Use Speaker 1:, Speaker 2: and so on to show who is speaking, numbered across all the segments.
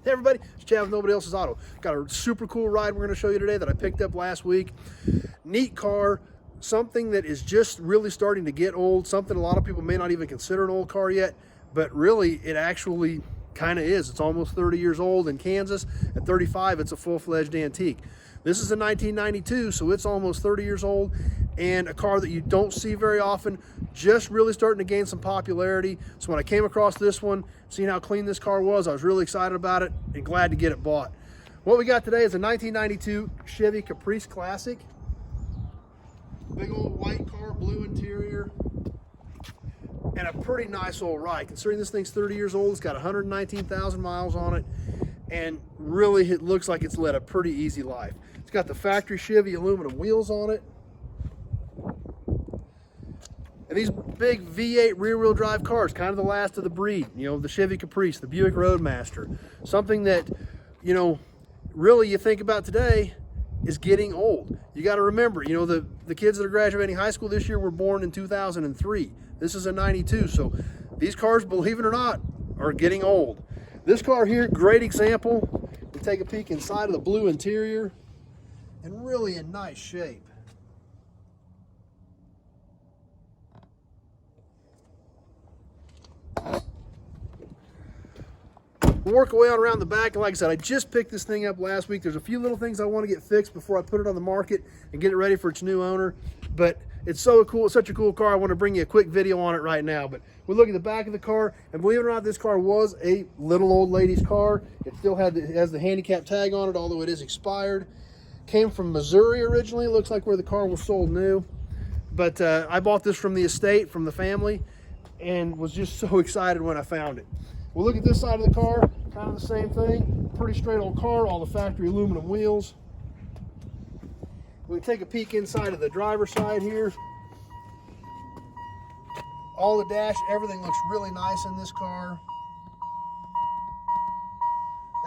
Speaker 1: Hey everybody, it's Chad with Nobody Else's Auto. Got a super cool ride we're going to show you today that I picked up last week. Neat car, something that is just really starting to get old, something a lot of people may not even consider an old car yet, but really it actually kind of is. It's almost 30 years old in Kansas. At 35, it's a full-fledged antique. This is a 1992, so it's almost 30 years old, and a car that you don't see very often, just really starting to gain some popularity. So when I came across this one, seeing how clean this car was, I was really excited about it and glad to get it bought. What we got today is a 1992 Chevy Caprice Classic. Big old white car, blue interior, and a pretty nice old ride. Considering this thing's 30 years old, it's got 119,000 miles on it, and really it looks like it's led a pretty easy life. It's got the factory Chevy aluminum wheels on it. And these big V8 rear-wheel drive cars, kind of the last of the breed, you know, the Chevy Caprice, the Buick Roadmaster, something that, you know, really you think about today is getting old. You got to remember, you know, the kids that are graduating high school this year were born in 2003. This is a 92, so these cars, believe it or not, are getting old. This car here, great example. We take a peek inside of the blue interior, and really in nice shape. We'll work our way on around the back, and like I said, I just picked this thing up last week. There's a few little things I want to get fixed before I put it on the market and get it ready for its new owner, but it's so cool. It's such a cool car. I want to bring you a quick video on it right now. But we look at the back of the car, and believe it or not, this car was a little old lady's car. It still has the handicap tag on it, although it is expired. Came from Missouri originally. It looks like where the car was sold new. But I bought this from the estate, from the family, and was just so excited when I found it. We'll look at this side of the car, kind of the same thing. Pretty straight old car, all the factory aluminum wheels. We take a peek inside of the driver's side here. All the dash, everything looks really nice in this car.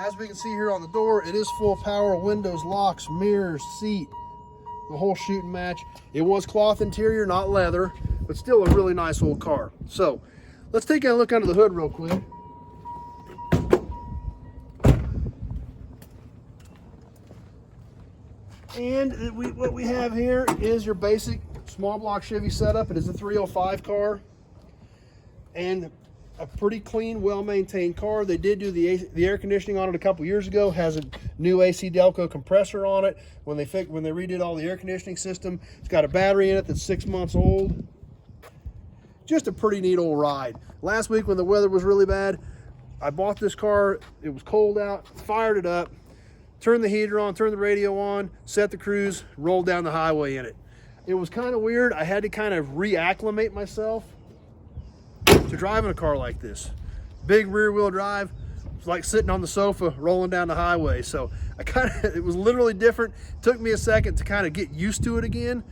Speaker 1: As we can see here on the door, it is full power, windows, locks, mirrors, seat, the whole shooting match. It was cloth interior, not leather, but still a really nice old car. So let's take a look under the hood real quick. And what we have here is your basic small block Chevy setup. It is a 305 car and a pretty clean, well-maintained car. They did do the air conditioning on it a couple years ago. Has a new AC Delco compressor on it when they redid all the air conditioning system. It's got a battery in it that's 6 months old. Just a pretty neat old ride. Last week when the weather was really bad, I bought this car. It was cold out, fired it up, turned the heater on, turned the radio on, set the cruise, rolled down the highway in it. It was kind of weird. I had to kind of reacclimate myself to driving a car like this. Big rear wheel drive. It's like sitting on the sofa rolling down the highway. So it was literally different. It took me a second to kind of get used to it again,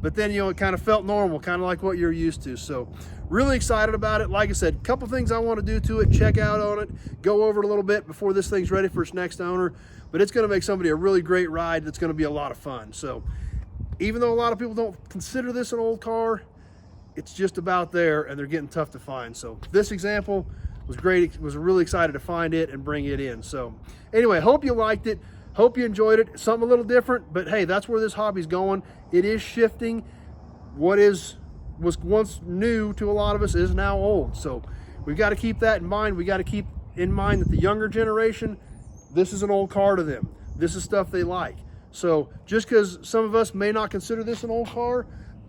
Speaker 1: but then, you know, it kind of felt normal, kind of like what you're used to. So really excited about it. Like I said, a couple things I want to do to it, check out on it, go over it a little bit before this thing's ready for its next owner. But it's going to make somebody a really great ride that's going to be a lot of fun. So even though a lot of people don't consider this an old car, it's just about there, and they're getting tough to find. So this example was great. Was really excited to find it and bring it in. So anyway, hope you liked it. Hope you enjoyed it. Something a little different, but hey, that's where this hobby's going. It is shifting. What was once new to a lot of us is now old. So we've got to keep that in mind. We got to keep in mind that the younger generation, this is an old car to them. This is stuff they like. So just because some of us may not consider this an old car,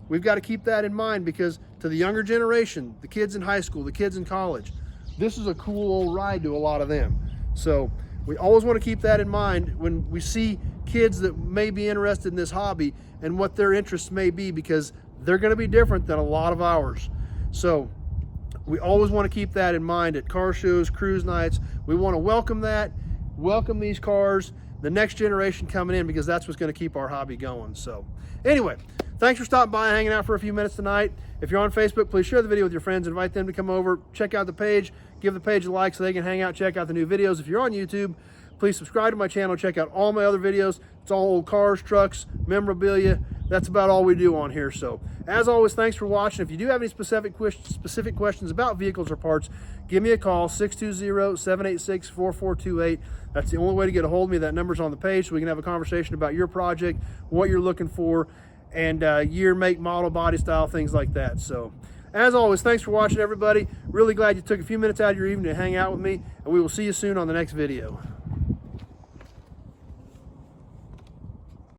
Speaker 1: we've got to keep that in mind, because to the younger generation, the kids in high school, the kids in college, this is a cool old ride to a lot of them. So we always want to keep that in mind when we see kids that may be interested in this hobby and what their interests may be, because they're going to be different than a lot of ours. So we always want to keep that in mind at car shows, cruise nights. We want to welcome that, welcome these cars, the next generation coming in, because that's what's going to keep our hobby going. So anyway, thanks for stopping by and hanging out for a few minutes tonight. If you're on Facebook, please share the video with your friends, invite them to come over, check out the page, give the page a like so they can hang out, check out the new videos. If you're on YouTube, please subscribe to my channel, check out all my other videos. It's all old cars, trucks, memorabilia. that's about all we do on here. So as always, thanks for watching. If you do have any specific questions about vehicles or parts, give me a call, 620-786-4428. That's the only way to get a hold of me. That number's on the page, so we can have a conversation about your project, what you're looking for, and year, make, model, body style, things like that. So as always, thanks for watching, everybody. Really glad you took a few minutes out of your evening to hang out with me, and we will see you soon on the next video.